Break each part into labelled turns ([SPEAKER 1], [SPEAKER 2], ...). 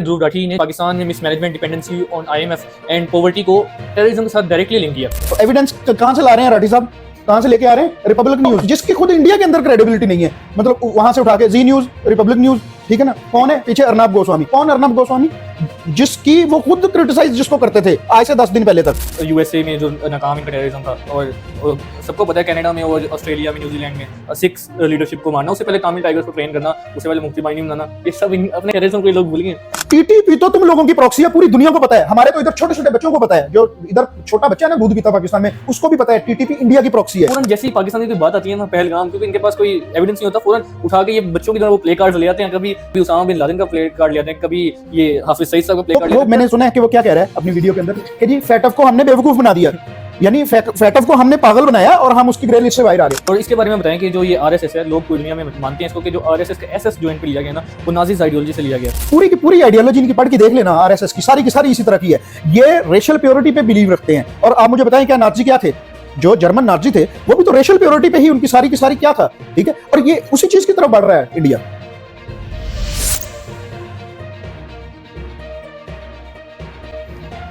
[SPEAKER 1] ध्रुव राठी ने पाकिस्तान में mismanagement, dependency on IMF and poverty को टेररिज्म के साथ डायरेक्टली लिंक किया।
[SPEAKER 2] तो एविडेंस कहां से ला रहे हैं राठी साहब, कहां से लेके आ रहे हैं? रिपब्लिक न्यूज, जिसकी खुद इंडिया के अंदर क्रेडिबिलिटी नहीं है, मतलब वहां से उठा के जी न्यूज, रिपब्लिक न्यूज, ठीक है ना। कौन है पीछे? अर्नब गोस्वामी। कौन अर्नब गोस्वामी? जिसकी वो खुद क्रिटिसाइज जिसको करते थे आज से 10 दिन पहले तक।
[SPEAKER 1] यूएसए में जो नाकाम इनका टेररिज्म था, और सबको पता है कनाडा में और ऑस्ट्रेलिया में, न्यूजीलैंड में सिक्स लीडरशिप को मारना, उससे पहले तामिल टाइगर्स को ट्रेन करना, उससे पहले मुफ्ती बाहिनी बनाना, ये सब अपने टेररिज्म को लोग भूल गए।
[SPEAKER 2] टीटीपी तो तुम लोगों की प्रॉक्सी है, पूरी दुनिया को पता है। हमारे तो इधर छोटे छोटे बच्चों को पता है, जो इधर छोटा बच्चा है ना दूध पीता पाकिस्तान में, उसको भी पता है टीटीपी इंडिया की प्रॉक्सी है।
[SPEAKER 1] फौरन जैसे ही पाकिस्तान की बात आती है ना पहलगाम, क्योंकि इनके पास कोई एविडेंस नहीं होता, फौरन उठा के ये बच्चों की तरह वो प्ले कार्ड ले आते हैं। कभी उसामा बिन लादेन का प्ले कार्ड ले आते हैं, कभी ये हाफिज सईद साहब का प्ले कार्ड।
[SPEAKER 2] वो मैंने सुना है कि वो क्या कह रहा है अपनी वीडियो के अंदर कि जी फैटफ को हमने बेवकूफ बना दिया, यानी फैटफ को हमने पागल बनाया और हम उसकी ग्रे लिस्ट से बाहर आ गए।
[SPEAKER 1] और इसके बारे में बताएं कि जो ये आरएसएस है, लोग पूरी दुनिया में मानते हैं इसको कि जो आरएसएस का एसएस जॉइंट पे लिया गया ना, वो नाजीज आइडियोलॉजी से लिया गया।
[SPEAKER 2] पूरी की पूरी आइडियोलॉजी इनकी पढ़ के देख लेना, आरएसएस की सारी इसी तरह की है। ये रेशियल प्योरिटी पे बिलीव रखते हैं। और आप मुझे बताएं क्या नाजी क्या थे? जो जर्मन नाजी थे वो भी तो रेशियल प्योरिटी पे ही उनकी सारी की सारी क्या था, ठीक है। और ये उसी चीज की तरफ बढ़ रहा है इंडिया।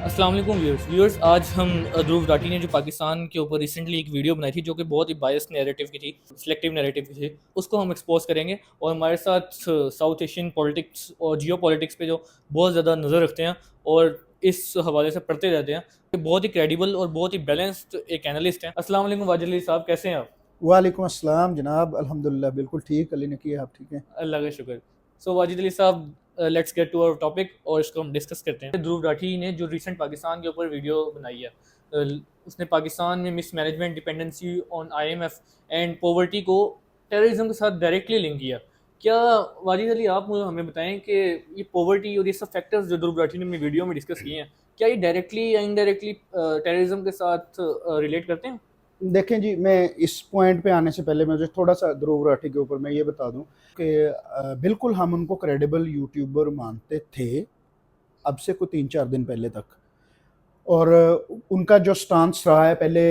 [SPEAKER 1] अस्सलाम वालेकुम व्यूअर्स, आज हम ध्रुव राठी ने जो पाकिस्तान के ऊपर रिसेंटली एक वीडियो बनाई थी जो कि बहुत ही बायस्ड नैरेटिव की थी, सिलेक्टिव नैरेटिव की थी, उसको हम एक्सपोज करेंगे। और हमारे साथ साउथ एशियन पॉलिटिक्स और जियो पॉलिटिक्स पे जो बहुत ज़्यादा नज़र रखते हैं और इस हवाले से पढ़ते रहते हैं, बहुत ही क्रेडिबल और बहुत ही बैलेंस्ड एक एनालिस्ट हैं। अस्सलाम वालेकुम वाजिद अली साहब, कैसे हैं आप?
[SPEAKER 2] वालेकुम अस्सलाम जनाब, अल्हम्दुलिल्लाह बिल्कुल ठीक। अली ने किया, आप ठीक हैं?
[SPEAKER 1] अल्लाह का शुक्र। सो Wajid Ali sahab, let's get to our topic और इसको हम डिस्कस करते हैं। ध्रुव राठी ने जो रिसेंट पाकिस्तान के ऊपर वीडियो बनाई है, उसने पाकिस्तान में mismanagement, dependency on IMF and poverty को टेररिज्म के साथ डायरेक्टली लिंक किया। क्या वाजिद अली आप हमें बताएं कि ये पॉवर्टी और ये सब फैक्टर्स जो ध्रुव राठी ने अपनी वीडियो में डिस्कस किए हैं, क्या ये डायरेक्टली या इनडायरेक्टली टेररिज्म के साथ रिलेट करते हैं?
[SPEAKER 2] देखें जी, मैं इस पॉइंट पे आने से पहले मुझे थोड़ा सा ध्रुव राठी के ऊपर मैं ये बता दूं कि बिल्कुल हम उनको क्रेडिबल यूट्यूबर मानते थे अब से कुछ 3-4 दिन पहले तक। और उनका जो स्टांस रहा है पहले,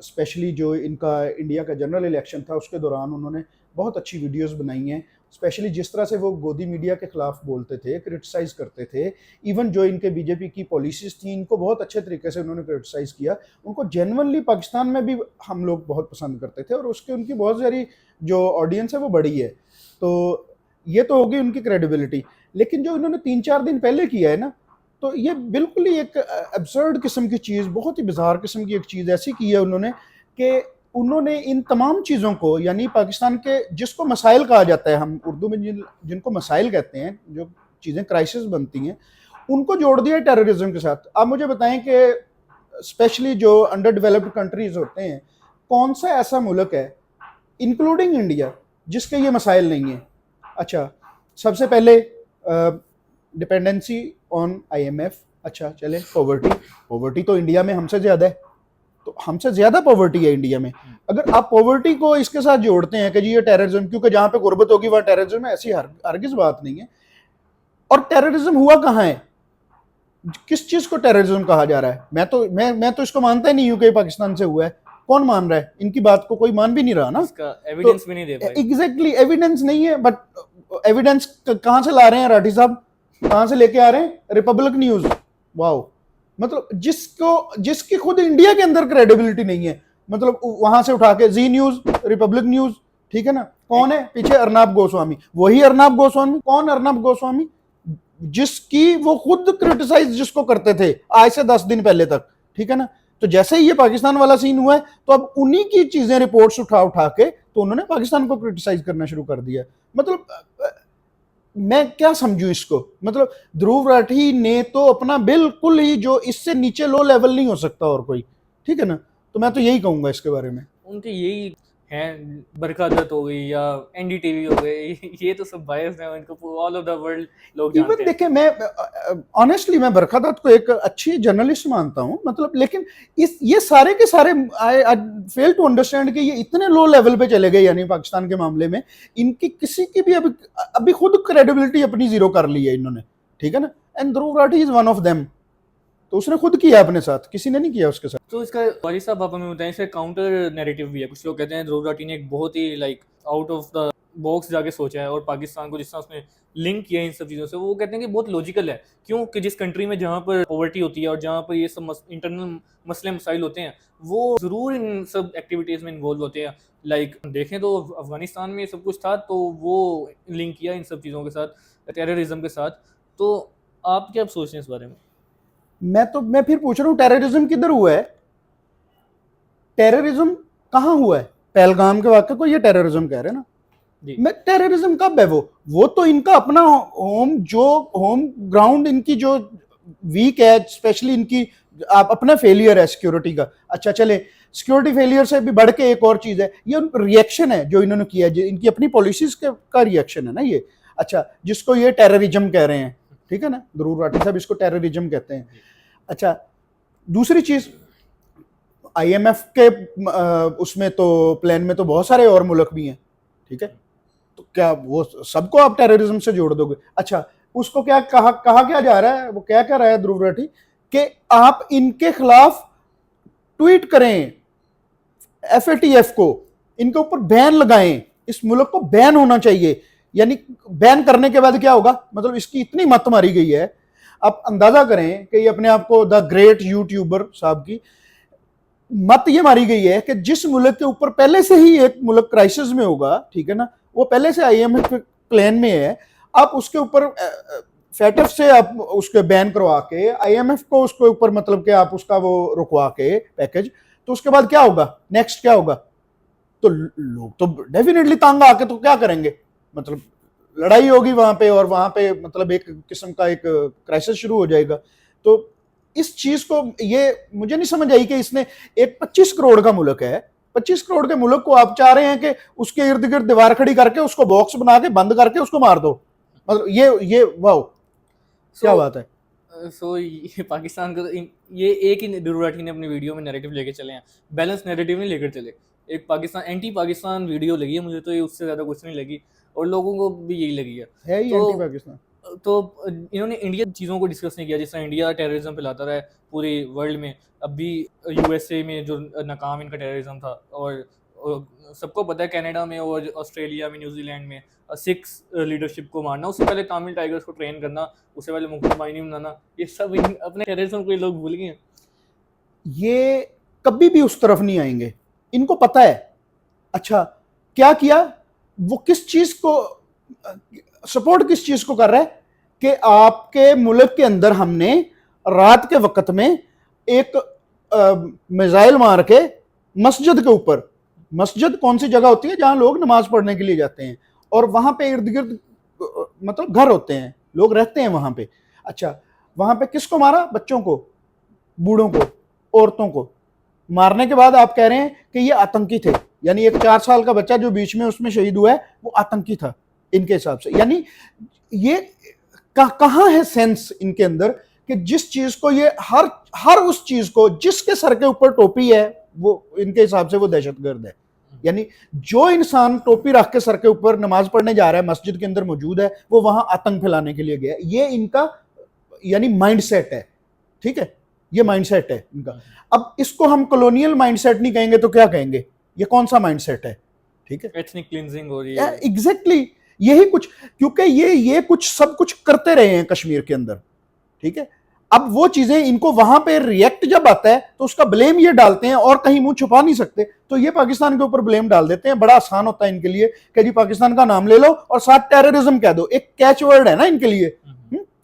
[SPEAKER 2] स्पेशली जो इनका इंडिया का जनरल इलेक्शन था उसके दौरान, उन्होंने बहुत अच्छी वीडियोस बनाई हैं। स्पेशली जिस तरह से वो गोदी मीडिया के ख़िलाफ़ बोलते थे, क्रिटिसाइज़ करते थे, इवन जो इनके बीजेपी की पॉलिसीज़ थी इनको बहुत अच्छे तरीके से उन्होंने क्रिटिसाइज़ किया। उनको जेन्युइनली पाकिस्तान में भी हम लोग बहुत पसंद करते थे और उसके उनकी बहुत सारी जो ऑडियंस है वो बड़ी है। तो ये तो होगी उनकी क्रेडिबिलिटी। लेकिन जो इन्होंने 3-4 दिन पहले किया है ना, तो ये बिल्कुल ही एक एब्सर्ड किस्म की चीज़, बहुत ही बिज़ार किस्म की एक चीज़ ऐसी की है उन्होंने कि उन्होंने इन तमाम चीज़ों को, यानी पाकिस्तान के जिसको मसाइल कहा जाता है, हम उर्दू में जिनको मसाइल कहते हैं, जो चीज़ें क्राइसिस बनती हैं, उनको जोड़ दिया टेररिज्म के साथ। आप मुझे बताएं कि स्पेशली जो अंडर डेवलप्ड कंट्रीज़ होते हैं, कौन सा ऐसा मुल्क है इंक्लूडिंग इंडिया जिसके ये मसाइल नहीं हैं? अच्छा, सबसे पहले डिपेंडेंसी ऑन आईएमएफ। अच्छा चले, पॉवर्टी तो इंडिया में हमसे ज़्यादा है, तो हमसे ज़्यादा पॉवर्टी है इंडिया में। अगर आप पॉवर्टी को इसके साथ जोड़ते हैं कि जी ये टेररिज्म, क्योंकि जहाँ पे गुर्बत होगी वहाँ टेररिज्म है, ऐसी हरगिज़ बात नहीं है। और टेररिज्म हुआ कहाँ है? किस चीज़ को टेररिज्म कहा जा रहा है? मैं तो इसको मानता ही नहीं हूँ कि पाकिस्तान से हुआ है। कौन मान रहा है? इनकी बात को कोई मान भी नहीं रहा ना,
[SPEAKER 1] इसका एविडेंस भी नहीं दे पाए।
[SPEAKER 2] एग्जैक्टली एविडेंस नहीं है। बट एविडेंस कहाँ से ला रहे हैं राठी साहब, कहाँ से लेके आ रहे हैं? Republic news. वाओ, मतलब जिसकी खुद इंडिया के अंदर क्रेडिबिलिटी नहीं है, मतलब वहां से उठा के जी न्यूज, रिपब्लिक न्यूज, ठीक है ना। कौन है पीछे? अर्नब गोस्वामी। वही अर्नब गोस्वामी। कौन अर्नब गोस्वामी? जिसकी वो खुद क्रिटिसाइज जिसको करते थे आज से 10 दिन पहले तक, ठीक है ना। तो जैसे ही ये पाकिस्तान वाला सीन हुआ है, तो अब उन्हीं की चीजें, रिपोर्ट्स उठा के तो उन्होंने पाकिस्तान को क्रिटिसाइज करना शुरू कर दिया। मतलब मैं क्या समझूं इसको? मतलब ध्रुव राठी ने तो अपना बिल्कुल ही, जो इससे नीचे लो लेवल नहीं हो सकता और कोई, ठीक है ना। तो मैं तो यही कहूंगा इसके बारे में।
[SPEAKER 1] उनके यही हैं, बरकत हो गई या एनडीटीवी हो गई, ये तो सब बायस हैं, इनको ऑल ऑफ द वर्ल्ड लोग जानते हैं।
[SPEAKER 2] देखें, मैं ऑनेस्टली मैं बरकत को एक अच्छी जर्नलिस्ट मानता हूं, मतलब, लेकिन ये सारे के सारे आई फेल टू अंडरस्टैंड कि ये इतने लो लेवल पे चले गए, यानी पाकिस्तान के मामले में इनकी किसी की भी अभी खुद क्रेडिबिलिटी अपनी जीरो कर ली है इन्होंने, ठीक है ना। And Dhruv Rathee is one of them. तो उसने खुद किया अपने साथ, किसी ने नहीं किया उसके साथ।
[SPEAKER 1] तो इसका वाजिद साहब आप हमें बताएं, इसका काउंटर नैरेटिव भी है। कुछ लोग कहते हैं ध्रुव राठी ने एक बहुत ही आउट ऑफ द बॉक्स जाके सोचा है और पाकिस्तान को जिस तरह उसने लिंक किया है इन सब चीज़ों से, वो कहते हैं कि बहुत लॉजिकल है। क्यों कि जिस कंट्री में जहाँ पर पॉवर्टी होती है और जहाँ पर ये सब इंटरनल मसले मसाइल होते हैं, वो ज़रूर इन सब एक्टिविटीज़ में इन्वॉल्व होते हैं। लाइक देखें तो अफगानिस्तान में सब कुछ था, तो वो लिंक किया इन सब चीज़ों के साथ, टेररिज्म के साथ। तो आप क्या सोचते हैं इस बारे में?
[SPEAKER 2] मैं फिर पूछ रहा हूँ, टेररिज्म किधर हुआ है? टेररिज्म कहाँ हुआ है? पहलगाम के वाक़ये को ये टेररिज्म कह रहे हैं ना? मैं टेररिज्म कब है? वो तो इनका अपना होम ग्राउंड, इनकी जो वीक है, स्पेशली इनकी आप अपना फेलियर है सिक्योरिटी का। अच्छा चले, सिक्योरिटी फेलियर से भी बढ़ के एक और चीज है, ये रिएक्शन है जो इन्होंने किया, इनकी अपनी पॉलिसीज का रिएक्शन है ना ये। अच्छा, जिसको ये टेररिज्म कह रहे हैं, ठीक है ना, ध्रुव राठी साहब इसको टेररिज्म कहते हैं। अच्छा, दूसरी चीज, IMF के उसमें तो प्लान में तो बहुत सारे और मुल्क भी हैं, ठीक है, तो क्या वो सबको आप टेररिज्म से जोड़ दोगे? अच्छा, उसको क्या कहा क्या जा रहा है, वो क्या कह रहा है ध्रुव राठी कि आप इनके खिलाफ ट्वीट करें, FATF को, इनके ऊपर बैन लगाएं, इस मुल्क को बैन होना चाहिए। यानी बैन करने के बाद क्या होगा, मतलब इसकी इतनी मत मारी गई है, आप अंदाजा करें कि ये अपने आप को द ग्रेट यूट्यूबर साहब की मत ये मारी गई है कि जिस मुल्क के ऊपर पहले से ही एक मुल्क क्राइसिस में होगा, ठीक है ना, वो पहले से IMF प्लान में है, आप उसके ऊपर FATF से आप उसके बैन करवा के, IMF को उसके ऊपर मतलब कि आप उसका वो रुकवा के पैकेज, तो उसके बाद क्या होगा, नेक्स्ट क्या होगा? तो लोग तो डेफिनेटली तंग आके तो क्या करेंगे, मतलब लड़ाई होगी वहां पे, और वहां पे मतलब एक किस्म का एक क्राइसिस शुरू हो जाएगा। तो इस चीज को ये मुझे नहीं समझ आई कि इसने एक 25 करोड़ का मुल्क है, 25 करोड़ के मुल्क को आप चाह रहे हैं कि उसके इर्द गिर्द दीवार खड़ी करके उसको बॉक्स बना के बंद करके उसको मार दो, मतलब ये वाह क्या बात है।
[SPEAKER 1] ये पाकिस्तान का ये एक ही ध्रुव राठी ने अपनी वीडियो में नैरेटिव लेके चले हैं, बैलेंस नैरेटिव नहीं लेकर चले। एक पाकिस्तान एंटी पाकिस्तान वीडियो लगी है मुझे, तो ये उससे ज़्यादा कुछ नहीं लगी, और लोगों को भी यही लगी है
[SPEAKER 2] ही
[SPEAKER 1] तो
[SPEAKER 2] एंटी पाकिस्तान।
[SPEAKER 1] तो इन्होंने इंडिया चीज़ों को डिस्कस नहीं किया, जिस तरह इंडिया टेररिज्म फैलाता रहा है पूरे वर्ल्ड में। अभी USA में जो नाकाम इनका टेररिज्म था, और सबको पता है कनाडा में और ऑस्ट्रेलिया में, न्यूजीलैंड में सिक्स लीडरशिप को मारना, उससे पहले तामिल टाइगर्स को ट्रेन करना, उससे पहले मुकुट बाहिनी बनाना, ये सब अपने टेररिज्म को ये लोग भूल गए हैं।
[SPEAKER 2] ये कभी भी उस तरफ नहीं आएंगे, इनको पता है। अच्छा, क्या किया वो, किस चीज को सपोर्ट, किस चीज को कर रहा है कि आपके मुल्क के अंदर हमने रात के वक्त में एक मिसाइल मार के मस्जिद के ऊपर, मस्जिद कौन सी जगह होती है जहां लोग नमाज पढ़ने के लिए जाते हैं, और वहां पे इर्द गिर्द मतलब घर होते हैं, लोग रहते हैं वहां पे। अच्छा, वहां पे किसको मारा? बच्चों को, बूढ़ों को, औरतों को। मारने के बाद आप कह रहे हैं कि ये आतंकी थे, यानी एक 4 साल का बच्चा जो बीच में उसमें शहीद हुआ है वो आतंकी था इनके हिसाब से। यानी ये कहां है सेंस इनके अंदर कि जिस चीज को ये हर उस चीज को जिसके सर के ऊपर टोपी है वो इनके हिसाब से वो दहशतगर्द है। यानी जो इंसान टोपी रख के सर के ऊपर नमाज पढ़ने जा रहा है, मस्जिद के अंदर मौजूद है, वो वहां आतंक फैलाने के लिए गया। ये इनका यानी माइंडसेट है, ठीक है, ये माइंडसेट है इनका। अब इसको हम कॉलोनियल माइंडसेट नहीं कहेंगे तो क्या कहेंगे? ये कौन सा माइंडसेट है? ठीक है,
[SPEAKER 1] एथनिक क्लींजिंग हो रही है।
[SPEAKER 2] एग्जैक्टली यही कुछ, क्योंकि ये कुछ सब कुछ करते रहे हैं कश्मीर के अंदर, ठीक है। अब वो चीजें इनको वहां पे रिएक्ट जब आता है तो उसका ब्लेम ये डालते हैं, और कहीं मुंह छुपा नहीं सकते तो ये पाकिस्तान के ऊपर ब्लेम डाल देते हैं। बड़ा आसान होता है इनके लिए कि जी पाकिस्तान का नाम ले लो और साथ टेररिज्म कह दो, एक कैच वर्ड है ना इनके लिए।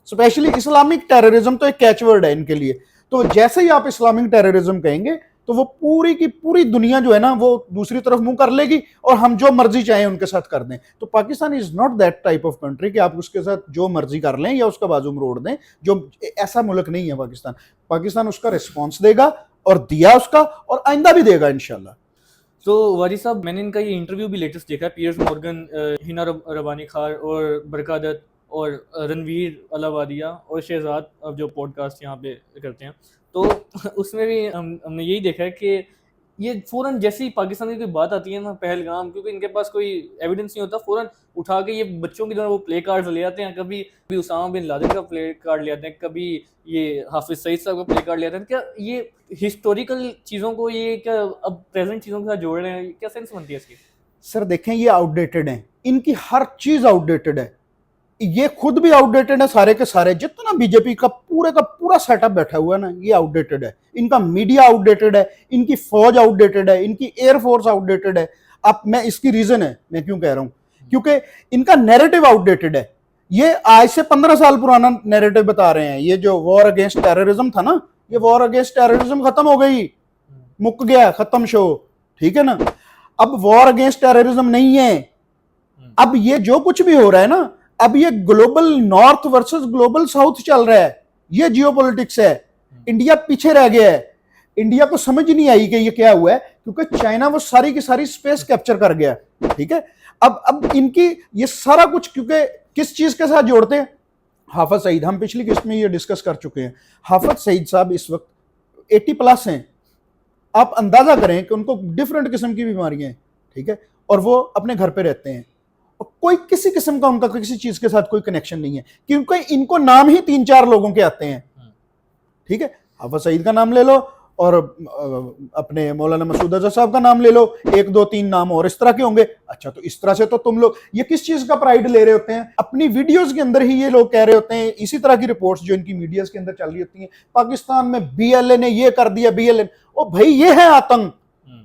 [SPEAKER 2] स्पेशली इस्लामिक टेररिज्म तो एक कैच वर्ड है इनके लिए। तो जैसे ही आप इस्लामिक टेररिज्म कहेंगे तो वो पूरी की पूरी दुनिया जो है ना वो दूसरी तरफ मुंह कर लेगी, और हम जो मर्जी चाहें उनके साथ कर दें। तो Pakistan is not that type of country कि आप उसके साथ जो मर्जी कर लें या उसका बाजू मरोड़ दें। जो ऐसा मुल्क नहीं है पाकिस्तान। पाकिस्तान उसका रिस्पॉन्स देगा, और दिया उसका, और आइंदा भी देगा इंशाल्लाह।
[SPEAKER 1] तो वारी साहब, मैंने इनका ये इंटरव्यू भी लेटेस्ट देखा, पियर्स मॉर्गन, हिना रबानी खार और बरकादत और रणवीर अलावादिया और शहजाद, अब जो पॉडकास्ट यहाँ पे करते हैं, तो उसमें भी हमने यही देखा है कि ये फ़ौरन जैसे ही पाकिस्तान की कोई बात आती है ना, पहलगाम, क्योंकि इनके पास कोई एविडेंस नहीं होता, फ़ौरन उठा के ये बच्चों की तरह वो प्ले कार्ड ले आते हैं। कभी उसामा बिन लादेन का प्ले कार्ड ले आते हैं, कभी ये हाफिज सईद साहब का प्ले कार्ड ले आते हैं। क्या ये हिस्टोरिकल चीज़ों को ये क्या अब प्रेजेंट चीज़ों के साथ जोड़ रहे हैं? क्या सेंस बनती है इसकी?
[SPEAKER 2] सर देखें, ये आउटडेटेड हैं, इनकी हर चीज आउटडेटेड है, ये खुद भी आउटडेटेड है, सारे के सारे जितना बीजेपी का पूरा सेटअप बैठा हुआ है ना, ये आउटडेटेड है। इनका मीडिया आउटडेटेड है, इनकी फौज आउटडेटेड है, इनकी एयरफोर्स आउटडेटेड है। अब मैं इसकी रीजन है मैं क्यों कह रहा हूं, क्योंकि इनका नैरेटिव आउटडेटेड है। ये आज से 15 साल पुराना नैरेटिव बता रहे हैं। ये जो वॉर अगेंस्ट टेररिज्म था ना, ये वॉर अगेंस्ट टेररिज्म खत्म हो गई, मुक गया, खत्म शो, ठीक है ना। अब वॉर अगेंस्ट टेररिज्म नहीं है। अब ये जो कुछ भी हो रहा है ना, अब ये global north versus global south चल रहा है, ये जियोपॉलिटिक्स है। इंडिया पीछे रह गया है, इंडिया को समझ नहीं आई कि ये क्या हुआ है, क्योंकि चाइना वो सारी की सारी स्पेस कैप्चर कर गया, ठीक है। अब इनकी ये सारा कुछ क्योंकि किस चीज के साथ जोड़ते हैं, हाफिज सईद, हम पिछली किस्त में ये डिस्कस कर चुके हैं। हाफिज सईद साहब इस वक्त 80+ हैं, आप अंदाजा करें कि उनको डिफरेंट किस्म की बीमारियां हैं, ठीक है, और वो अपने घर पे रहते हैं, और कोई किसी किस्म का उनका किसी चीज के साथ कोई कनेक्शन नहीं है, क्योंकि इनको नाम ही 3-4 लोगों के आते हैं, ठीक है। हाफिज सईद का नाम ले लो और अपने मौलाना मसूद अजहर साहब का नाम ले लो, 1-2-3 नाम और इस तरह के होंगे। अच्छा, तो इस तरह से तो तुम लोग ये किस चीज का प्राइड ले रहे होते हैं? अपनी वीडियोस के अंदर ही ये लोग कह रहे होते हैं, इसी तरह की रिपोर्ट्स जो इनकी मीडिया के अंदर चल रही होती हैं, पाकिस्तान में BLA ने ये कर दिया, BLA, ओ भाई ये है आतंक,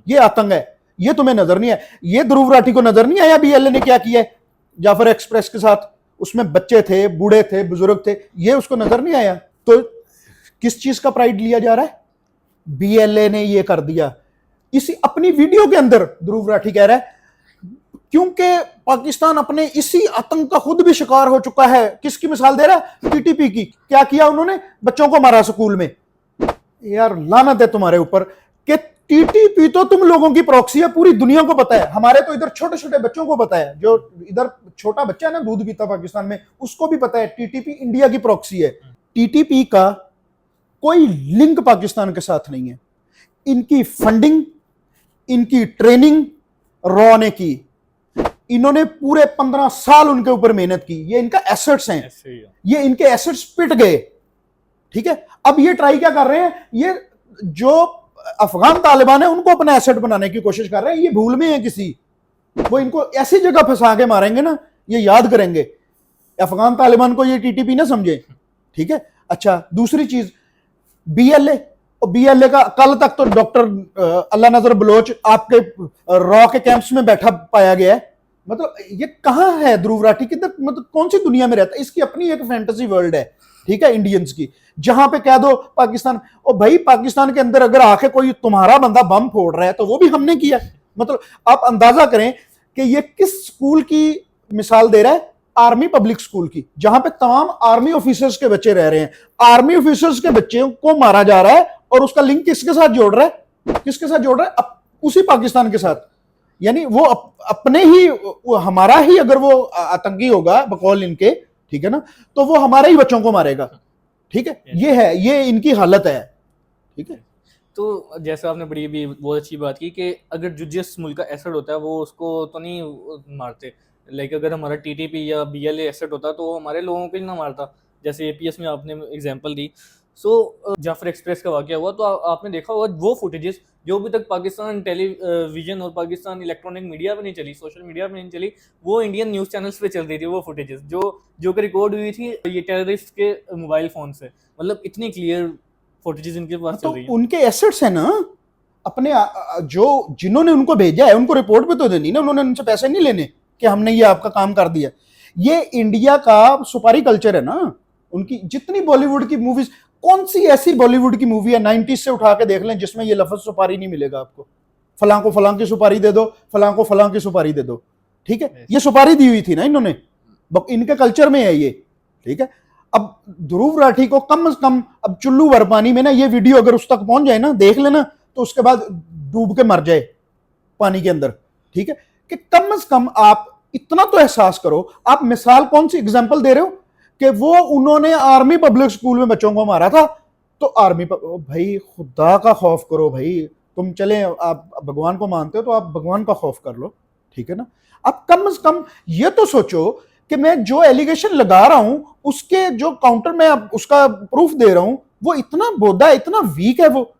[SPEAKER 2] ये आतंक है, ये तुम्हें नजर नहीं है? ये ध्रुव राठी को नजर नहीं आया BLA ने क्या किया है जाफर एक्सप्रेस के साथ? उसमें बच्चे थे, बूढ़े थे, बुजुर्ग थे, ये उसको नजर नहीं आया? तो किस चीज का प्राइड लिया जा रहा है? BLA ने ये कर दिया। इसी अपनी वीडियो के अंदर ध्रुव राठी कह रहा है क्योंकि पाकिस्तान अपने इसी आतंक का खुद भी शिकार हो चुका है। किसकी मिसाल दे रहा है? TTP की। क्या किया उन्होंने? बच्चों को मारा स्कूल में। यार लानत है तुम्हारे ऊपर कि TTP तो तुम लोगों की प्रॉक्सी है, पूरी दुनिया को पता है। हमारे तो इधर छोटे छोटे बच्चों को पता है, जो इधर छोटा बच्चा है ना दूध पीता पाकिस्तान में, उसको भी पता है TTP इंडिया की प्रॉक्सी है। TTP का कोई लिंक पाकिस्तान के साथ नहीं है। इनकी फंडिंग, इनकी ट्रेनिंग रॉ ने की, इन्होंने पूरे 15 साल उनके ऊपर मेहनत की, ये इनका एसेट्स हैं, ये इनके एसेट्स पिट गए, ठीक है। अब ये ट्राई क्या कर रहे हैं? ये जो अफगान तालिबान है उनको अपना एसेट बनाने की कोशिश कर रहे हैं। ये भूल में है किसी, वो इनको ऐसी जगह फंसा के मारेंगे ना, ये याद करेंगे। अफगान तालिबान को ये TTP ना समझे, ठीक है। अच्छा, दूसरी चीज BLA, और BLA का कल तक तो डॉक्टर अल्लाह नजर बलोच आपके रॉ के कैंप्स में बैठा पाया गया है। मतलब ये कहां है ध्रुव राठी? किधर, मतलब कौन सी दुनिया में रहता है? इसकी अपनी एक फैंटेसी वर्ल्ड है, ठीक है, इंडियंस की, जहां पे कह दो पाकिस्तान, और भाई पाकिस्तान के अंदर अगर आके कोई तुम्हारा बंदा बम फोड़ रहा है तो वो भी हमने किया। मतलब आप अंदाजा करें कि ये किस स्कूल की मिसाल दे रहा है? आर्मी पब्लिक स्कूल की, जहां पे तमाम आर्मी ऑफिसर्स के बच्चे रह रहे हैं। आर्मी ऑफिसर्स के बच्चों को मारा जा रहा है, और उसका लिंक किसके साथ जोड़ रहा है? किसके साथ जोड़ रहा है? उसी पाकिस्तान के साथ। यानी वो अपने ही, हमारा ही अगर वो आतंकी होगा बकौल इनके, ठीक है ना, तो वो हमारे ही बच्चों को मारेगा, ठीक है। ये इनकी हालत है, ठीक है।
[SPEAKER 1] तो जैसे आपने बड़ी भी बहुत अच्छी बात की कि अगर जो जिस मुल्क का एसेट होता है वो उसको तो नहीं मारते, लाइक अगर हमारा TTP या BLA एसेट होता तो वो हमारे लोगों को ही ना मारता, जैसे APS में आपने एग्जांपल दी। जाफर एक्सप्रेस का वाकया हुआ तो आपने देखा होगा वो फुटेजेस जो अभी तक पाकिस्तान टेलीविजन और पाकिस्तान इलेक्ट्रॉनिक मीडिया पे नहीं चली, सोशल मीडिया पे नहीं चली, वो इंडियन न्यूज़ चैनल्स पे चल रही थी। वो फुटेजेस जो कि रिकॉर्ड हुई थी ये टेररिस्ट के मोबाइल फोन से, मतलब इतनी क्लियर फुटेजेस इनके पास चल रही है।
[SPEAKER 2] उनके एसेट्स है ना अपने, जो जिन्होंने उनको भेजा है उनको रिपोर्ट पे तो देनी ना, उन्होंने उनसे पैसे नहीं लेने कि हमने ये आपका काम कर दिया। ये इंडिया का सुपारी कल्चर है ना। उनकी जितनी बॉलीवुड की मूवीज, कौन सी ऐसी बॉलीवुड की मूवी है 90s से उठा के देख लें जिसमें ये लफ्ज सुपारी नहीं मिलेगा आपको? फलां को फलां की सुपारी दे दो, फलां को फलां की सुपारी दे दो, ठीक है। ये सुपारी दी हुई थी ना इन्होंने, इनके कल्चर में है ये, ठीक है। अब ध्रुव राठी को कम से कम, अब चुल्लू भर पानी में ना ये वीडियो अगर उस तक पहुंच जाए ना, देख लेना, तो उसके बाद डूब के मर जाए पानी के अंदर, ठीक है। कि कम से कम आप इतना तो एहसास करो। आप मिसाल कौन सी एग्जांपल दे रहे हो कि वो उन्होंने आर्मी पब्लिक स्कूल में बच्चों को मारा था, तो भाई खुदा का खौफ करो भाई। तुम चले, आप भगवान को मानते हो तो आप भगवान का खौफ कर लो, ठीक है ना। आप कम से कम ये तो सोचो कि मैं जो एलिगेशन लगा रहा हूं उसके जो काउंटर में उसका प्रूफ दे रहा हूं वो इतना बोधा, इतना वीक है वो,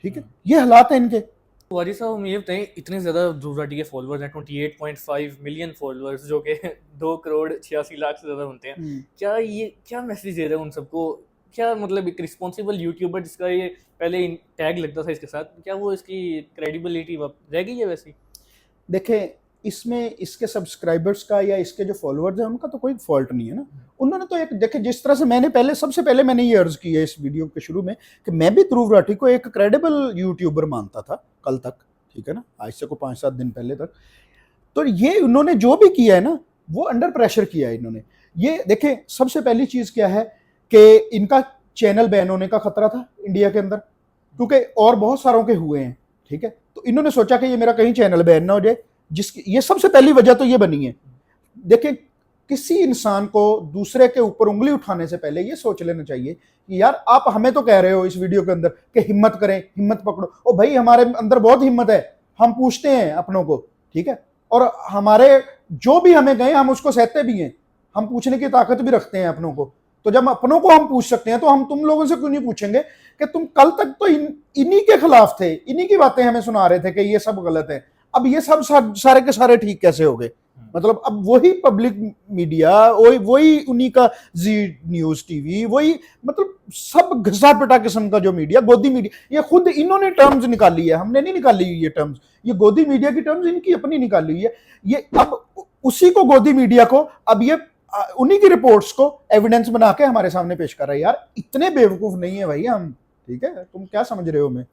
[SPEAKER 2] ठीक है। ये हालात है इनके।
[SPEAKER 1] वाजिद साहब हमें ये बताएं, इतने ज़्यादा ध्रुव राठी के फॉलोअर्स हैं, 28.5 मिलियन फॉलोअर्स, जो कि 2 करोड़ 86 लाख से ज़्यादा बनते हैं। क्या मैसेज दे रहे हैं उन सबको? क्या मतलब एक रिस्पॉन्सिबल यूट्यूबर जिसका ये पहले टैग लगता था इसके साथ, क्या वो इसकी क्रेडिबिलिटी रह गई है वैसी?
[SPEAKER 2] देखें, इसमें इसके सब्सक्राइबर्स का या इसके जो फॉलोअर्स हैं उनका तो कोई फॉल्ट नहीं है ना। उन्होंने तो एक, देखे जिस तरह से मैंने सबसे पहले मैंने ये अर्ज की है इस वीडियो के शुरू में कि मैं भी ध्रुव राठी को एक क्रेडिबल यूट्यूबर मानता था कल तक, ठीक है ना, आज से को 5-7 दिन पहले तक। तो ये उन्होंने जो भी किया है ना, वो अंडर प्रेशर किया है इन्होंने। ये देखें, सबसे पहली चीज क्या है कि इनका चैनल बैन होने का खतरा था इंडिया के अंदर, क्योंकि और बहुत सारों के हुए हैं, ठीक है। तो इन्होंने सोचा कि ये मेरा कहीं चैनल बैन ना हो जाए, जिसकी ये सबसे पहली वजह तो ये बनी है। देखिए, किसी इंसान को दूसरे के ऊपर उंगली उठाने से पहले ये सोच लेना चाहिए कि यार आप हमें तो कह रहे हो इस वीडियो के अंदर कि हिम्मत करें, हिम्मत पकड़ो। ओ भाई, हमारे अंदर बहुत हिम्मत है, हम पूछते हैं अपनों को, ठीक है, और हमारे जो भी हमें गए हम उसको सहते भी हैं, हम पूछने की ताकत भी रखते हैं अपनों को। तो जब अपनों को हम पूछ सकते हैं तो हम तुम लोगों से क्यों नहीं पूछेंगे कि तुम कल तक तो इन्हीं के खिलाफ थे, इन्हीं की बातें हमें सुना रहे थे कि ये सब गलत है, अब ये सब सारे के सारे ठीक कैसे हो गए? मतलब अब वही पब्लिक मीडिया, वही उन्हीं का जी न्यूज टीवी, वही मतलब सब घिसा पिटा किस्म का जो मीडिया, गोदी मीडिया, ये खुद इन्होंने टर्म्स निकाली है, हमने नहीं निकाली हुई ये टर्म्स, ये गोदी मीडिया की टर्म्स इनकी अपनी निकाली हुई है। ये अब उसी को गोदी मीडिया को अब ये उन्हीं की रिपोर्ट्स को एविडेंस बना के हमारे सामने पेश कर रहा है। यार इतने बेवकूफ नहीं है भाई हम, ठीक है, तुम क्या समझ रहे हो मैं?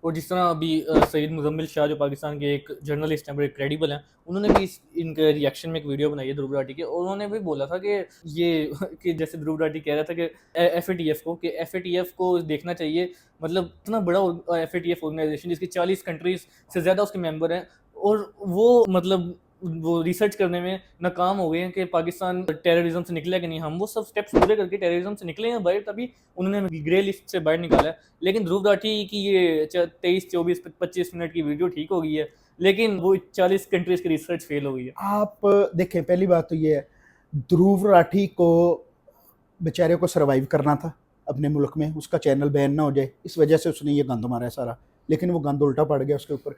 [SPEAKER 1] और जिस तरह अभी सैयद मुजम्मिल शाह जो पाकिस्तान के एक जर्नलिस्ट हैं, बड़े क्रेडिबल हैं, उन्होंने भी इनके रिएक्शन में एक वीडियो बनाई है ध्रुव राठी के, और उन्होंने भी बोला था कि ये कि जैसे ध्रुव राठी कह रहा था कि एफ को देखना चाहिए, मतलब इतना बड़ा एफ ऑर्गेनाइजेशन जिसकी 40 कंट्रीज से ज़्यादा उसके मेंबर हैं, और वो मतलब वो रिसर्च करने में नाकाम हो गए हैं कि पाकिस्तान टेररिज्म से निकला कि नहीं। हम वो सब स्टेप्स पूरे करके टेररिज्म से निकले हैं बाहर, तभी उन्होंने ग्रे लिस्ट से बाहर निकाला है। लेकिन ध्रुव राठी की ये 23, 24, 25 मिनट की वीडियो ठीक हो गई है, लेकिन वो 40 कंट्रीज की रिसर्च फेल हो गई है।
[SPEAKER 2] आप देखें, पहली बात तो ये है, ध्रुव राठी को बेचारे को सरवाइव करना था अपने मुल्क में, उसका चैनल बैन ना हो जाए, इस वजह से उसने ये गंद मारा है सारा, लेकिन वो गंद उल्टा पड़ गया उसके ऊपर।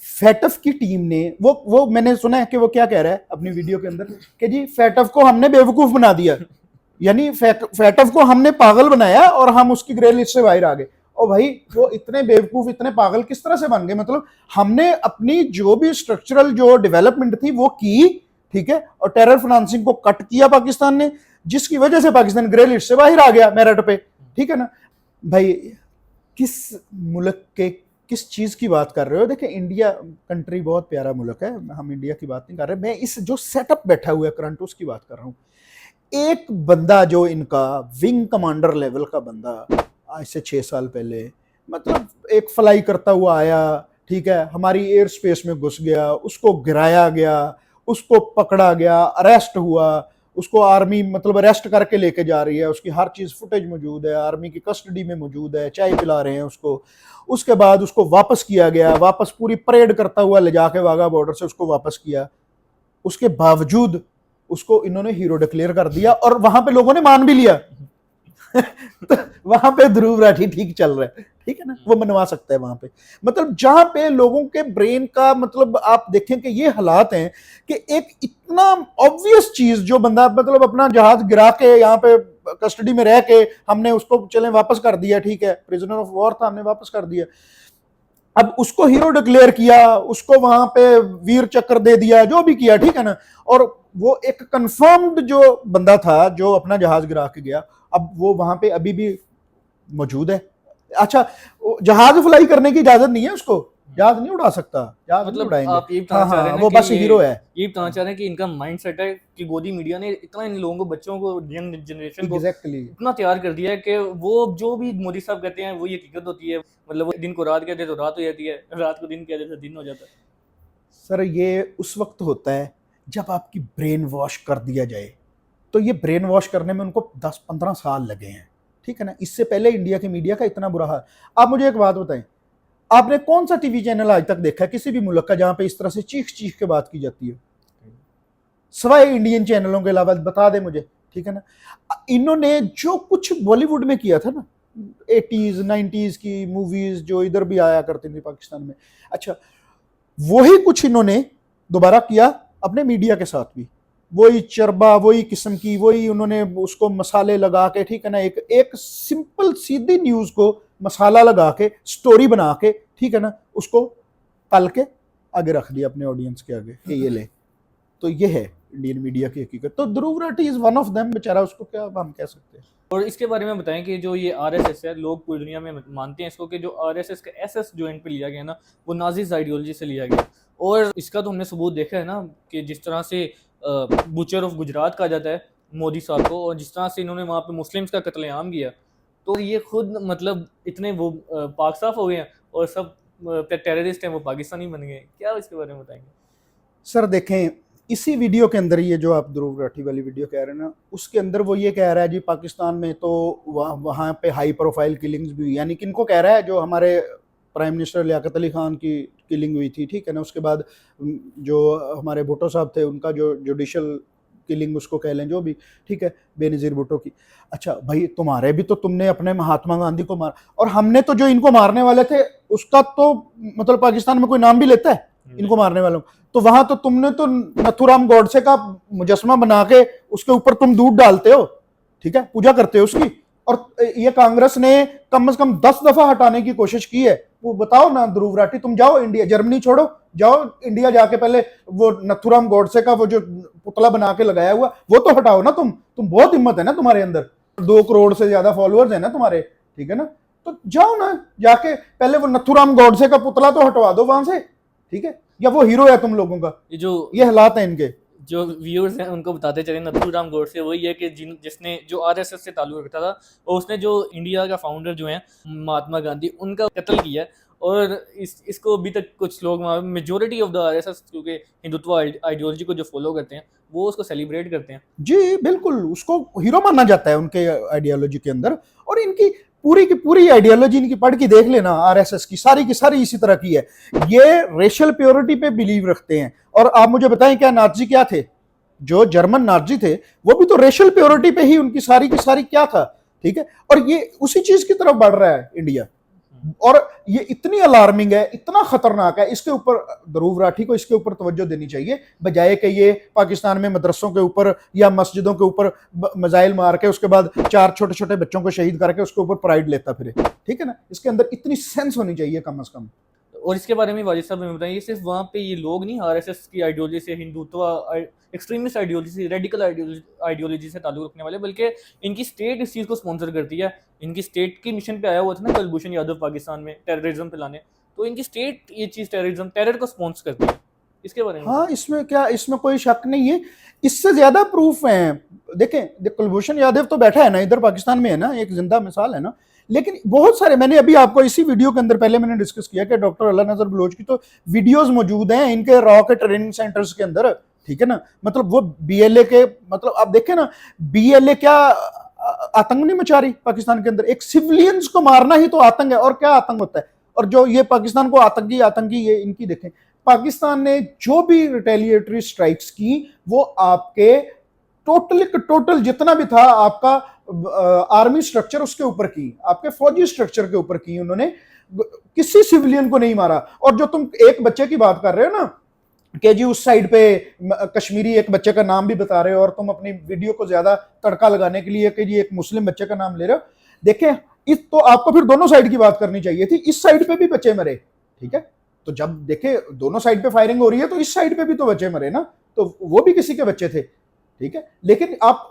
[SPEAKER 2] फैटफ की टीम ने वो मैंने सुना है कि वो क्या कह रहा है अपनी वीडियो के अंदर कि जी फैटफ को हमने बेवकूफ बना दिया, यानी फैटफ को हमने पागल बनाया और हम उसकी ग्रे लिस्ट से बाहर आ गए। और भाई वो इतने बेवकूफ, इतने पागल किस तरह से बन गए? मतलब हमने अपनी जो भी स्ट्रक्चरल जो डेवलपमेंट थी वो की, ठीक है, और टेरर फाइनेंसिंग को कट किया पाकिस्तान ने, जिसकी वजह से पाकिस्तान ग्रे लिस्ट से बाहर आ गया मेरिट पे, ठीक है ना भाई। किस मुल्क के किस चीज की बात कर रहे हो? देखिए, इंडिया कंट्री बहुत प्यारा मुल्क है, हम इंडिया की बात नहीं कर रहे, मैं इस जो सेटअप बैठा हुआ है करंट उसकी बात कर रहा हूँ। एक बंदा जो इनका विंग कमांडर लेवल का बंदा आज से 6 साल पहले, मतलब एक फ्लाई करता हुआ आया, ठीक है, हमारी एयर स्पेस में घुस गया, उसको गिराया गया, उसको पकड़ा गया, अरेस्ट हुआ, उसको आर्मी मतलब अरेस्ट करके लेके जा रही है, उसकी हर चीज फुटेज मौजूद है, आर्मी की कस्टडी में मौजूद है, चाय पिला रहे हैं उसको। उसके बाद उसको वापस किया गया, वापस पूरी परेड करता हुआ ले जाके वाघा बॉर्डर से उसको वापस किया। उसके बावजूद उसको इन्होंने हीरो डिक्लेयर कर दिया और वहां पे लोगों ने मान भी लिया। तो वहां पे ध्रुव राठी ठीक चल रहा है, ठीक है ना, वो मनवा सकता है वहां पे। मतलब जहां पे लोगों के ब्रेन का मतलब आप देखें कि ये हालात हैं कि एक इतना ऑब्वियस चीज जो बंदा मतलब अपना जहाज गिरा के यहाँ पे कस्टडी में रह के हमने उसको चले वापस कर दिया, ठीक है, प्रिजनर ऑफ वॉर था, हमने वापस कर दिया, अब उसको हीरो डिक्लेयर किया, उसको वहां पे वीर चक्र दे दिया, जो भी किया, ठीक है ना, और वो एक कंफर्म्ड जो बंदा था जो अपना जहाज गिरा के गया, अब वो वहां पे अभी भी मौजूद है। अच्छा, जहाज फ्लाई करने की इजाजत नहीं है उसको, जहाज नहीं उड़ा सकता, जहाज
[SPEAKER 1] मतलब
[SPEAKER 2] उड़ाएंगे।
[SPEAKER 1] आप ये बताना चाह रहे हैं
[SPEAKER 2] वो
[SPEAKER 1] कि
[SPEAKER 2] बस हीरो है,
[SPEAKER 1] ये बताना चाह रहे हैं कि इनका माइंड सेट है कि गोदी मीडिया ने इतना इन लोगों को, बच्चों को, यंग जनरेशन को
[SPEAKER 2] एग्जैक्टली
[SPEAKER 1] इतना तैयार कर दिया है कि वो जो भी मोदी साहब कहते हैं वो ये हकीकत होती है। मतलब वो दिन को रात कहते हैं तो रात हो जाती है, रात को दिन कहते हैं तो दिन हो जाता है।
[SPEAKER 2] सर ये उस वक्त होता है जब आपकी ब्रेन वॉश कर दिया जाए, तो ये ब्रेन वॉश करने में उनको 10-15 साल लगे हैं, ठीक है ना। इससे पहले इंडिया की मीडिया का इतना बुरा हाल। आप मुझे एक बात बताएं, आपने कौन सा टीवी चैनल आज तक देखा है किसी भी मुल्क का जहां पे इस तरह से चीख चीख के बात की जाती है, सवाए इंडियन चैनलों के अलावा? बता दे मुझे, ठीक है ना। इन्होंने जो कुछ बॉलीवुड में किया था ना, 80s 90s की मूवीज जो इधर भी आया करती थी पाकिस्तान में। अच्छा, वही कुछ इन्होंने दोबारा किया अपने मीडिया के साथ भी, वही चरबा, वही किस्म की, वही उन्होंने उसको मसाले लगा के, ठीक है ना, एक एक सिंपल सीधी न्यूज को मसाला लगा के, स्टोरी बना के, ठीक है ना, उसको तल के आगे रख दिया अपने ऑडियंस के आगे कि ये ले। तो ये है इंडियन मीडिया की हकीकत। तो Dhruv Rathee is one of them, बेचारा, उसको क्या हम कह सकते हैं।
[SPEAKER 1] और इसके बारे में बताएं कि जो ये आरएसएस है, लोग पूरी दुनिया में मानते हैं इसको कि जो आरएसएस का एसएस जो इन पे लिया गया ना, वो नाजिस आइडियोलॉजी से लिया गया। और इसका तो हमने सबूत देखा है ना कि जिस तरह से बुचर ऑफ गुजरात कहा जाता है मोदी साहब को, और जिस तरह से इन्होंने वहाँ पे मुस्लिम्स का कत्लेआम किया, तो ये खुद मतलब इतने वो पाक साफ हो गए हैं और सब टेररिस्ट हैं वो पाकिस्तानी बन गए। क्या इसके बारे में बताएंगे?
[SPEAKER 2] सर देखें, इसी वीडियो के अंदर, ये जो आप ध्रुव राठी वाली वीडियो कह रहे हैं ना, उसके अंदर वो ये कह रहा है जी पाकिस्तान में तो वहाँ पे हाई प्रोफाइल किलिंग्स भी हुई, यानी किनको कह रहा है, जो हमारे प्राइम मिनिस्टर लियाकत अली खान की किलिंग हुई थी, ठीक है ना, उसके बाद जो हमारे भुट्टो साहब थे उनका जो जुडिशल किलिंग उसको कह लें जो भी, ठीक है, बेनज़ीर भुट्टो की। अच्छा भाई, तुम्हारे भी तो, तुमने अपने महात्मा गांधी को मारा, और हमने तो जो इनको मारने वाले थे उसका तो मतलब पाकिस्तान में कोई नाम भी लेता है इनको मारने वालों। तो वहां तो तुमने तो नथुराम गॉडसे का मुजस्समा बना के उसके ऊपर तुम दूध डालते हो, ठीक है, पूजा करते हो उसकी। और ये कांग्रेस ने कम से कम 10 दफा हटाने की कोशिश की है। वो बताओ ना ध्रुव राठी, तुम जाओ इंडिया, जर्मनी छोड़ो, जाओ इंडिया जाके पहले वो नथुराम गॉडसे का वो जो पुतला बना के लगाया हुआ वो तो हटाओ ना। तुम बहुत हिम्मत है ना तुम्हारे अंदर, 2 करोड़ से ज्यादा फॉलोअर्स है ना तुम्हारे, ठीक है ना, तो जाओ ना जाके पहले वो नथुराम गॉडसे का पुतला तो हटवा दो वहां से, ठीक है, या वो हीरो है तुम लोगों का। ये हालात है इनके।
[SPEAKER 1] जो व्यूअर्स हैं उनको बताते चले, नथुराम गॉडसे वही है कि जिसने जो आरएसएस से ताल्लुक रखता था, और उसने जो इंडिया का फाउंडर जो है महात्मा गांधी, उनका कत्ल किया है। और इसको अभी तक कुछ लोग, मेजोरिटी ऑफ द आरएसएस, क्योंकि हिंदुत्व आइडियोलॉजी को जो फॉलो करते हैं, वो उसको सेलिब्रेट करते हैं।
[SPEAKER 2] जी बिल्कुल, उसको हीरो माना जाता है उनके आइडियोलॉजी के अंदर। और इनकी पूरी की पूरी आइडियोलॉजी इनकी पढ़ के देख लेना, आरएसएस की सारी इसी तरह की है। ये रेशियल प्योरिटी पे बिलीव रखते हैं। और आप मुझे बताएं, क्या नाजी क्या थे? जो जर्मन नाजी थे वो भी तो रेशियल प्योरिटी पे ही उनकी सारी की सारी क्या था, ठीक है। और ये उसी चीज की तरफ बढ़ रहा है इंडिया। और ये इतनी अलार्मिंग है, इतना खतरनाक है, इसके ऊपर ध्रुव राठी को इसके ऊपर तवज्जो देनी चाहिए, बजाय कि ये पाकिस्तान में मदरसों के ऊपर या मस्जिदों के ऊपर मिसाइल मार के उसके बाद 4 छोटे छोटे बच्चों को शहीद करके उसके ऊपर प्राइड लेता फिरे, ठीक है ना। इसके अंदर इतनी सेंस होनी चाहिए कम से कम।
[SPEAKER 1] और इसके बारे में वाजिद साहब हमें बताइए, सिर्फ वहाँ पे ये लोग नहीं आरएसएस की आइडियोलॉजी से, हिंदुत्व एक्सट्रीमिस्ट आइडियोलॉजी से, रेडिकल आइडियोलॉजी से ताल्लुक रखने वाले, बल्कि इनकी स्टेट इस चीज़ को स्पॉन्सर करती है। इनकी स्टेट की मिशन पे आया हुआ था ना कुलभूषण यादव पाकिस्तान में टेररिज्म फैलाने, तो इनकी स्टेट ये चीज़ टेरर को स्पॉन्सर करती है। इसके बारे में
[SPEAKER 2] हाँ, इसमें क्या, इसमें कोई शक नहीं है। इससे ज्यादा प्रूफ है। देखें, कुलभूषण यादव तो बैठा है ना इधर पाकिस्तान में, है ना, एक जिंदा मिसाल है ना। लेकिन बहुत सारे, मैंने अभी आपको इसी वीडियो के अंदर पहले मैंने डिस्कस किया कि डॉक्टर अल्लाह नजर बलोच की तो वीडियोस मौजूद हैं इनके रॉ के ट्रेनिंग सेंटर्स के अंदर, ठीक है ना। मतलब वो बीएलए के, मतलब आप देखें ना, बीएलए क्या आतंक नहीं मचा रही पाकिस्तान के अंदर? एक सिविलियंस को मारना ही तो आतंक है। और क्या आतंक होता है? और जो ये पाकिस्तान को आतंकी आतंकी ये इनकी देखें, पाकिस्तान ने जो भी रिटेलिएटरी स्ट्राइक्स की वो आपके टोटल जितना भी था आपका आर्मी स्ट्रक्चर उसके ऊपर की, आपके फौजी स्ट्रक्चर के ऊपर की। उन्होंने किसी सिविलियन को नहीं मारा। और जो तुम एक बच्चे की बात कर रहे हो ना कि जी उस साइड पे कश्मीरी एक बच्चे का नाम भी बता रहे हो, और तुम अपनी वीडियो को ज्यादा तड़का लगाने के लिए कि जी एक मुस्लिम बच्चे का नाम ले रहे हो, देखें इस तो आपको फिर दोनों साइड की बात करनी चाहिए थी। इस साइड पे भी बच्चे मरे, ठीक है, तो जब देखे दोनों साइड पे फायरिंग हो रही है तो इस साइड पे भी तो बच्चे मरे ना, तो वो भी किसी के बच्चे थे, ठीक है। लेकिन आप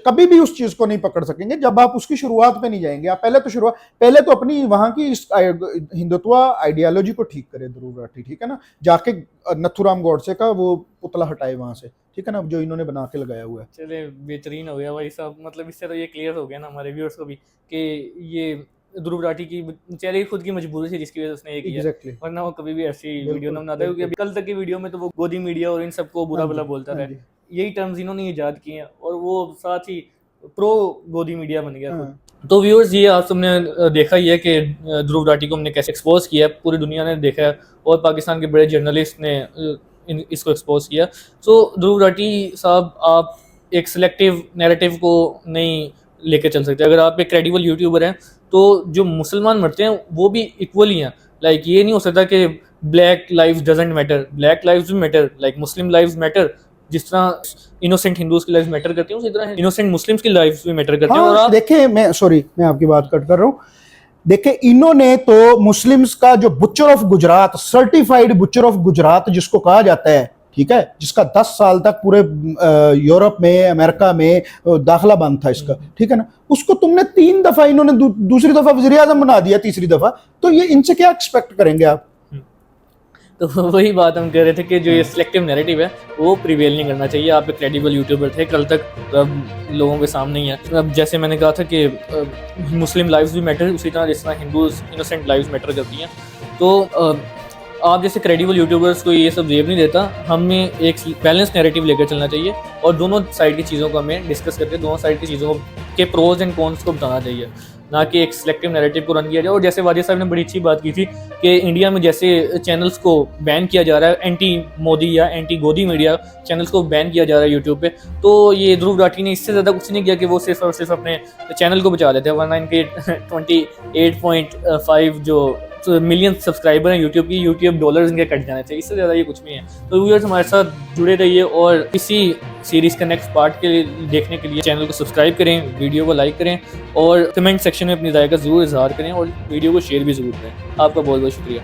[SPEAKER 2] कभी भी उस चीज को नहीं पकड़ सकेंगे जब आप उसकी शुरुआत पे नहीं जाएंगे। आप पहले तो अपनी वहां की इस हिंदुत्व आइडियोलॉजी को ठीक करें ध्रुव राठी, ठीक है ना, जाके नथुराम गॉडसे का वो पुतला हटाए वहां से, ठीक है ना, जो इन्होंने बना के लगाया हुआ है।
[SPEAKER 1] चले, बेहतरीन हो गया भाई साहब। मतलब इससे तो ये क्लियर हो गया ना हमारे व्यूअर्स को भी कि ये ध्रुव राठी की बेचारे खुद की मजबूरी थी जिसकी वजह से उसने ये किया।
[SPEAKER 2] Exactly.
[SPEAKER 1] वरना वो कभी भी ऐसी वीडियो ना बनाता, क्योंकि अभी कल तक की वीडियो में तो वो गोदी मीडिया और इन सबको बुरा भला बोलता था। यही टर्म्स इन्होंने ईजाद किए हैं और वो साथ ही प्रो गोदी मीडिया बन गया। तो व्यूअर्स, ये आप सबने देखा ही है कि ध्रुव राठी को हमने कैसे एक्सपोज किया है, पूरी दुनिया ने देखा है, और पाकिस्तान के बड़े जर्नलिस्ट ने इसको एक्सपोज किया। सो ध्रुव राठी साहब, आप एक सिलेक्टिव नैरेटिव को नहीं लेके चल सकते हैं। अगर आप एक क्रेडिबल यूट्यूबर हैं तो जो मुसलमान मरते हैं वो भी इक्वली हैं। लाइक ये नहीं हो सकता कि black lives doesn't matter, black lives भी मैटर, लाइक मुस्लिम लाइव्स मैटर। जिस तरह इनोसेंट हिंदूज की लाइव्स मैटर करती हैं उसी तरह इनोसेंट मुस्लिम्स की लाइव्स भी मैटर करती हैं। और
[SPEAKER 2] हाँ
[SPEAKER 1] आप
[SPEAKER 2] देखें, मैं आपकी बात कट कर रहा हूँ। देखिए, इन्होंने तो मुस्लिम्स का जो butcher of Gujarat, certified butcher of Gujarat जिसको कहा जाता है, ठीक है, जिसका 10 साल तक पूरे यूरोप में, अमेरिका में दाखला बंद था इसका, ठीक है ना, उसको तुमने 3 दफा, इन्होंने दूसरी दफा वजीर आजम बना दिया, तीसरी दफा, तो ये इनसे क्या एक्सपेक्ट करेंगे आप?
[SPEAKER 1] तो वही बात हम कह रहे थे कि जो ये सिलेक्टिव नैरेटिव है वो प्रिवेल नहीं करना चाहिए। आप एक क्रेडिबल यूट्यूबर थे, कल तक अब लोगों के सामने ही है। अब जैसे मैंने कहा था कि मुस्लिम लाइव्स भी मैटर, उसी तरह जिस तरह हिंदूज इनोसेंट लाइव्स मैटर करती हैं। तो आप जैसे क्रेडिबल यूट्यूबर्स को ये सब जेब नहीं देता। हमें एक बैलेंस नैरेटिव लेकर चलना चाहिए और दोनों साइड की चीज़ों को हमें डिस्कस करके दोनों साइड की चीज़ों के प्रोज एंड कॉन्स को बताना चाहिए, ना कि एक सिलेक्टिव नैरेटिव को रन किया जाए। और जैसे वाजिद साहब ने बड़ी अच्छी बात की थी कि इंडिया में जैसे चैनल्स को बैन किया जा रहा है, एंटी मोदी या एंटी गोदी मीडिया चैनल्स को बैन किया जा रहा है यूट्यूब पे, तो ये ध्रुव राठी ने इससे ज़्यादा कुछ नहीं किया कि वो सिर्फ और सिर्फ अपने चैनल को बचा देते हैं। वरना इनके 28.5 जो मिलियन सब्सक्राइबर हैं यूट्यूब की, यूट्यूब डॉलर्स इनके कट जाने चाहिए, इससे ज़्यादा ये कुछ नहीं है। तो व्यूअर्स हमारे साथ जुड़े रहिए और इसी सीरीज़ का नेक्स्ट पार्ट के लिए देखने के लिए चैनल को सब्सक्राइब करें, वीडियो को लाइक करें और कमेंट सेक्शन में अपनी राय का ज़रूर इजहार करें और वीडियो को शेयर भी ज़रूर करें। आपका बहुत बहुत शुक्रिया।